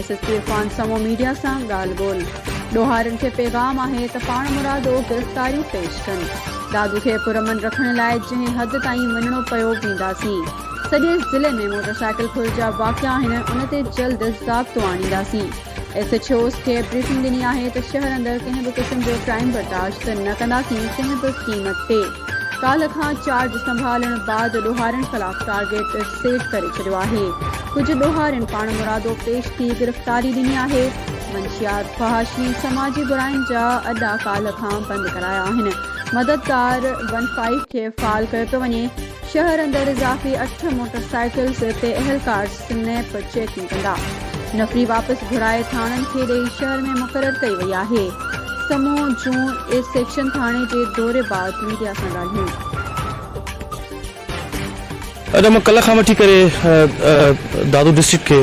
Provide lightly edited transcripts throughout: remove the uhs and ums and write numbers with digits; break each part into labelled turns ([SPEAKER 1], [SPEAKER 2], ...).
[SPEAKER 1] SSP Irfan समो media सां ॻाल्हि ॿोल। ॾोहारनि खे पैगाम आहे त पाण मुरादो गिरफ़्तारियूं पेश कनि। दादू खे पुरमन रखण लाइ जंहिं हद ताईं वञणो पियो वेंदासीं। सॼे ज़िले में मोटरसाइकिल खुर जा वाक़िया आहिनि, उन ते जल्द ज़ाब्तो आणींदासीं। SHOs खे ब्रीफिंग ॾिनी आहे त शहर अंदरि कंहिं बि क़िस्म जो क्राइम बर्दाश्त न कंदासीं, कंहिं बि क़ीमत ते। काल्ह खां चार्ज संभालण बाद ॾोहारनि ख़िलाफ़ टारगेट सेट करे छॾियो आहे। कुझु ॾोहारनि पाण मुरादो पेश थी गिरफ़्तारी ॾिनी आहे। मंशियात, फहाशी, समाजी बुराइनि जा अॾा काल्ह खां बंदि कराया आहिनि। मददगार 15 खे फ़ाल कयो पियो वञे। शहर अंदरि इज़ाफ़ी 8 मोटरसाइकिल्स ते अहलकार स्नैप चेकिंग कंदा। नफ़री वापसि घुराए थाणनि खे ॾेई शहर में मुक़ररु कई वई आहे। समूह जूं सेक्शन थाणे जे दौरे बाद मीडिया सां ॻाल्हियूं।
[SPEAKER 2] अॼु मां कल्ह खां वठी करे दादू डिस्ट्रिक्ट खे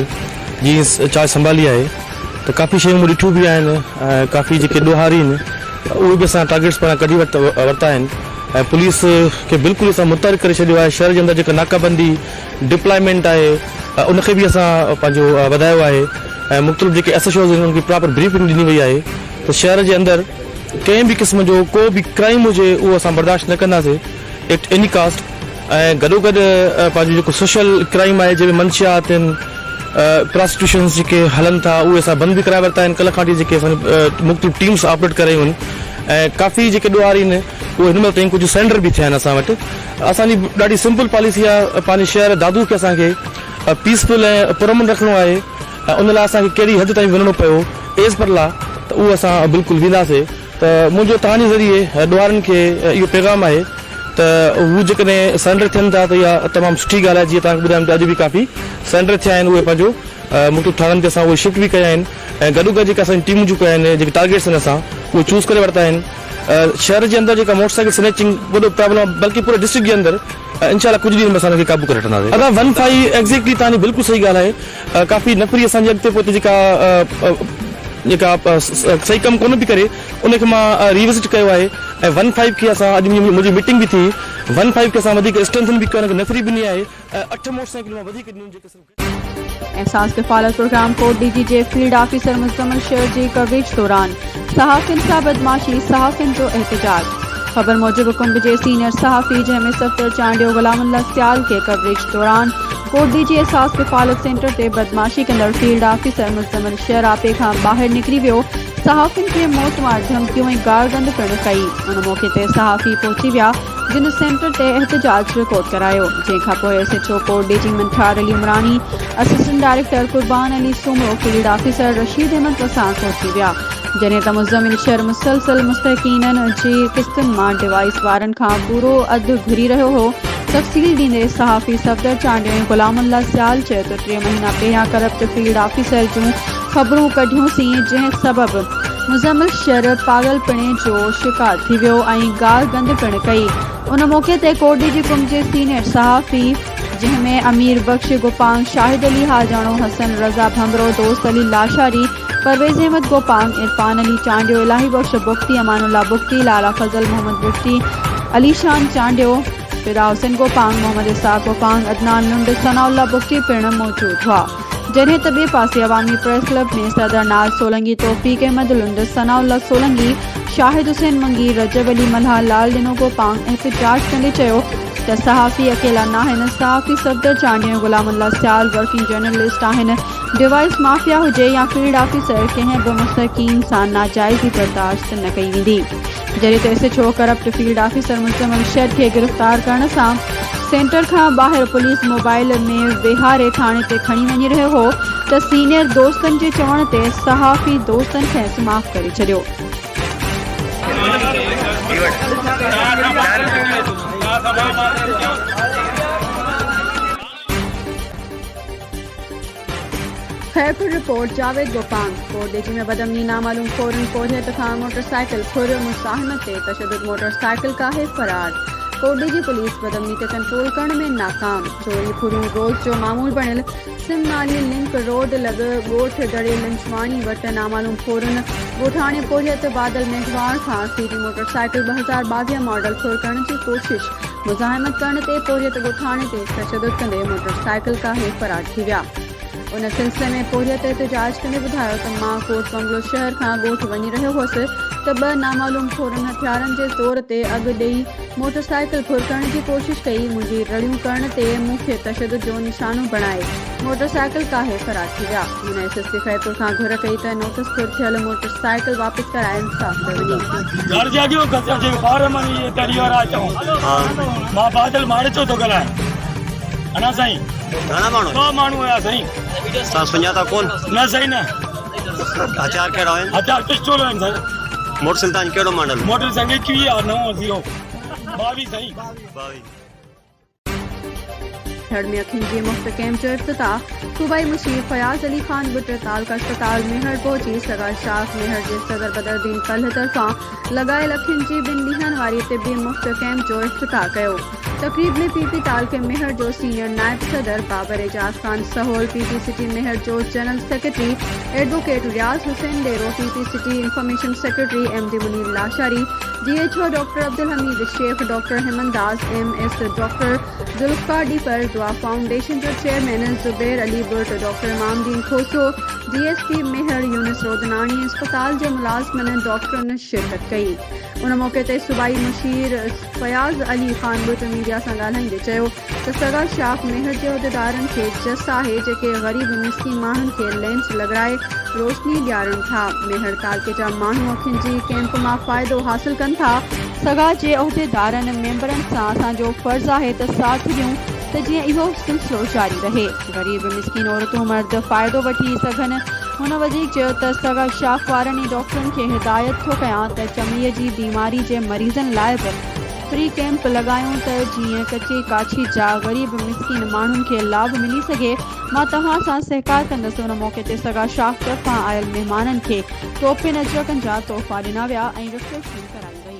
[SPEAKER 2] जीअं चार्ज संभाली आहे त काफ़ी शयूं मूं ॾिठियूं बि आहिनि। काफ़ी जेके ॾोहारी आहिनि उहे बि असां टारगेट्स पाण कढी वरिता आहिनि ऐं पुलिस खे बिल्कुलु असां मुतहरिक करे छॾियो आहे। शहर जे अंदरि जेका नाकाबंदी डिप्लॉयमेंट आहे उनखे बि असां पंहिंजो वधायो आहे ऐं मुख़्तलिफ़ जेके SHOs आहिनि उनखे प्रॉपर ब्रीफिंग ॾिनी वई आहे त शहर जे अंदरि कंहिं बि क़िस्म जो को बि क्राइम हुजे उहो असां बर्दाश्त न कंदासीं एट एनी कास्ट। ऐं गॾोगॾु पंहिंजो जेको सोशल क्राइम आहे जंहिंमें मंशियात आहिनि, प्रोस्टिट्यूशन्स जेके हलनि था उहे असां बंदि बि कराए वरिता आहिनि। कल्ह खां वठी जेके असां मुख़्तलिफ़ टीम्स ऑपरेट करे आहियूं ऐं काफ़ी जेके ॾोहारी आहिनि उहे हिन महिल ताईं कुझु सेंडर बि थिया आहिनि असां वटि। असांजी ॾाढी सिंपल पॉलिसी आहे, पंहिंजे शहर दादू खे असांखे पीसफुल ऐं पुरमन रखिणो आहे ऐं उन लाइ असांखे कहिड़ी हद ताईं वञिणो पियो एज़ पर ला त उहो असां बिल्कुलु वेंदासीं। त मुंहिंजो तव्हांजे ज़रिए ॾोहारनि खे इहो पैगाम आहे त हू जेकॾहिं सेंडर थियनि था त इहा तमामु सुठी ॻाल्हि आहे। जीअं तव्हांखे ॿुधायूं त अॼु बि काफ़ी सेंडर थिया आहिनि, उहे पंहिंजो मुख़्तलिफ़ थाणनि ते असां उहे शिफ्ट बि कया आहिनि ऐं गॾोगॾु जेके असांजी टीमूं जेके आहिनि जेके टारगेट्स आहिनि असां उहे चूज़ करे वरिता आहिनि। शहर जे अंदरि जेका मोटरसाइकिल स्नैचिंग वॾो प्रॉब्लम आहे, बल्कि पूरे डिस्ट्रिक्ट जे अंदरि इंशाल्लाह कुझु ॾींहंनि में असां हुनखे क़ाबू करे वठंदासीं। अगरि 15 एक्ज़ैक्टली तव्हांजी बिल्कुलु सही ॻाल्हि आहे। काफ़ी नफ़री असांजे अॻिते पोइ जेका सही कमु कोन पई करे उनखे मां रिविज़िट कयो आहे ऐं 15 खे असां अॼु मुंहिंजी मीटिंग बि थी। 15 खे असां वधीक स्ट्रेंथन बि कयो, नफ़री बि ॾिनी आहे। 8 मोटरसाइकिल मां वधीक ॾिनियूं जेके
[SPEAKER 1] एहसास किफ़ालत प्रोग्राम कोट DG जे फील्ड ऑफिसर मुज़म्मिल शेर जी कवरेज दौरान सहाफ़ियुनि सां बदमाशी, सहाफ़ियुनि जो एहतजाज। ख़बर मूजिब कुंभ जे सीनियर सहाफ़ी जंहिंमें सफ़दर चांडियो गुलामुल्लाह सियाल के कवरेज दौरान कोट DG एहसास किफ़ालत सेंटर ते बदमाशी कंदड़ फील्ड ऑफिसर मुज़म्मिल शेर आपे खां ॿाहिरि निकिरी वियो। सहाफ़ियुनि खे मौतमार धमकियूं ऐं गारगंद पिणु कई। उन मौक़े ते सहाफ़ी पहुची विया जिन सेंटर ते एहतजाज रिकॉर्ड करायो, जंहिंखां पोइ SHO कोट DG Manthar Ali उमरानी, assistant director कुर्बान अली सुमरो, फील्ड ऑफिसर रशीद अहमद वसां पहुची विया। जॾहिं त मुज़म्मिल शेर मुसलसल मुस्तहक़ीननि जी किस्तुनि मां डिवाइस वारनि खां पूरो अधु घुरी रहियो हो। तफ़सील ॾींदे सहाफ़ी सफ़दर चांडियो ऐं गुलामुल्लाह सियाल चयो त 3 महीना पहिरियां करप्ट फील्ड ऑफिसर जूं ख़बरूं कढियूंसीं, जंहिं सबबि मुज़म्मिल शेर पागलपणे जो शिकार थी वियो ऐं गाल गंद पिणु कई। उन मौक़े ते कोट DG कुंभ जे सीनियर सहाफ़ी जंहिंमें अमीर बख्श गोपांग, शाहिद अली हाजाणो, हसन रज़ा भमरो, दोस्त अली लाशारी, परवेज़ अहमद गोपांग, इरफान अली चांडियो, इलाही बख्श बुख्ती, अमानुल्लाह बुख्ती, लाला फजल मोहम्मद बुख्ती, अलीशान चांडियो, फिदा हुसैन गोपांग, मोहम्मद इसाक गोपांग, अदनान लुंड, सनाउल्लाह बुख्ती पिणु मौजूद हुआ। जॾहिं त ॿिए पासे अवामी प्रेस क्लब में सदर नाज़ सोलंगी, तौफ़ीक़ अहमद लुंड, सनाउल्लाह सोलंगी, शाहिद हुसैन मंगी, रजब अली मल्हा, लाल ॾिनो गोपांग एहतजाज कंदे चयो त सहाफ़ी अकेला न आहिनि। सहाफ़ी सफ़दर चांडियो गुलामुल्लाह सियाल वर्किंग जर्नलिस्ट आहिनि। डिवाइस माफ़िया हुजे या फील्ड ऑफिसर, कंहिं बि मुस्तहक़ीन सां नाजाइज़ी बर्दाश्त न कई वेंदी। जॾहिं त SHO corrupt field officer Muzammil Sher खे गिरफ़्तार करण सां सेंटर खां ॿाहिरि पुलिस मोबाइल में वेहारे थाणे ते खणी वञी रहियो हो त सीनियर दोस्तनि जे चवण ते सहाफ़ी दोस्तनि खेसि माफ़ करे छॾियो। खैरपुर रिपोर्ट जावेद गोपांग। कोट DG में बदमनी नामालूम फौरन कोरियत खां मोटरसाइकिल खुर, मुज़ाहमत ते तशद्दुद, मोटरसाइकिल काहे फरार। कोट DG पुलिस बदमनी ते कंट्रोल करण में नाकाम। चोरी खुरूं रोज़ जो मामूल बणियल। सिम नाली लिंक रोड लॻ ॻोठ दड़े लंचवाणी वटि नामालूम फौरन ॻोठाणे पोरियत बादल मेघवाण खां सीधी मोटरसाइकिल 2022 मॉडल खुर करण जी कोशिश। मुज़ाहमत करण ते पोरियत ॻोठाणे ते तशद्दुद कंदे मोटरसाइकिल काहे फरार थी विया। उन सिलसिले में पोरियत एहतजाज कंदे ॿुधायो त मां कोट बंगलो शहर खां ॻोठ वञी रहियो हुअसि त ॿ नामालूम थोरनि हथियारनि जे ज़ोर ते अॻु ॾेई मोटरसाइकिल फुरकण जी कोशिश कई। मुंहिंजी रड़ियूं करण ते मूंखे तशदुद जो निशानो बणाए मोटरसाइकिल काहे फरार थी विया। हुन एसएसपी खैरपुर खां घुर कई त नोटिस फुर थियल मोटरसाइकिल वापसि कराए इंसाफ़ कयो वञे।
[SPEAKER 3] अना साईं
[SPEAKER 4] घणा माण्हू
[SPEAKER 3] ॿ माण्हू हुया साईं।
[SPEAKER 4] तव्हां सुञाता कोन?
[SPEAKER 3] न साईं न।
[SPEAKER 4] हथियार कहिड़ा आहिनि?
[SPEAKER 3] हथियार पिस्टोल आहिनि साईं।
[SPEAKER 4] मोटरसाइकिल तव्हांजी कहिड़ो मॉडल?
[SPEAKER 3] मोटरसाइकिल 21/9 22 साईं।
[SPEAKER 4] 22।
[SPEAKER 1] मेहर में अखियुनि जी मुफ़्त कैंप जो इफ्तिताह। सूबाई मुशीर फयाज़ अली खान बुट तालका अस्पताल मेहर पहुची सगा शाख मेहर जे सदर बदरुद्दीन कल्ह तरफ़ां लॻायल अखियुनि जी 2 ॾींहंनि वारी तिबी मुफ़्त कैंप जो इफ्तिताह कयो। तक़रीब में पीपी तालके मेहर जो सीनियर नायब सदर बाबर एजाज खान सहोल, पीपी सिटी मेहर जो general secretary advocate Riaz Hussain Dero, PP city information secretary MD Munir Lashari, DHO doctor Abdul Hameed Shaikh, doctor Hemant Das, MS doctor Zulfiqar Dipar, Dua foundation जो chairman Zubair Ali Butt, doctor Imamdin Khoso, DSP Mehar Younis Rodnani, अस्पताल जे मुलाज़िमन डॉक्टरनि शिरकत कई। उन मौके ते सूबाई मुशीर फयाज़ अली खान बुट मीडिया सां ॻाल्हाईंदे चयो त सगा शाख मेहर जे उहिदेदारनि खे जस आहे जेके ग़रीब मिस्किन माण्हुनि खे लेंस लॻाए रोशनी ॾियारनि था। मेहर तालके जा माण्हू अखियुनि जी कैंप मां फ़ाइदो हासिल कनि था। सगा जे उहिदेदारनि मेंबरनि सां असांजो फ़र्ज़ु आहे त साथ ॾियूं त जीअं इहो सिलसिलो जारी रहे, ग़रीब मिस्किन औरतूं मर्द फ़ाइदो वठी सघनि। हुन वधीक चयो त सगा शाख वारनि डॉक्टरनि खे हिदायत थो कयां त चमड़ीअ जी बीमारी जे मरीज़नि लाइ बि फ्री कैंप लॻायूं त जीअं कचे काछी जा ग़रीब मिस्किन माण्हुनि खे लाभ मिली सघे। मां तव्हां सां सहकार कंदसि। उन मौके ते सगा शाख तरफ़ां आयल महिमाननि खे तोहफ़े अजरकनि जा तोहफ़ा ॾिना विया ऐं रिफ्रेशमेंट कराई वई।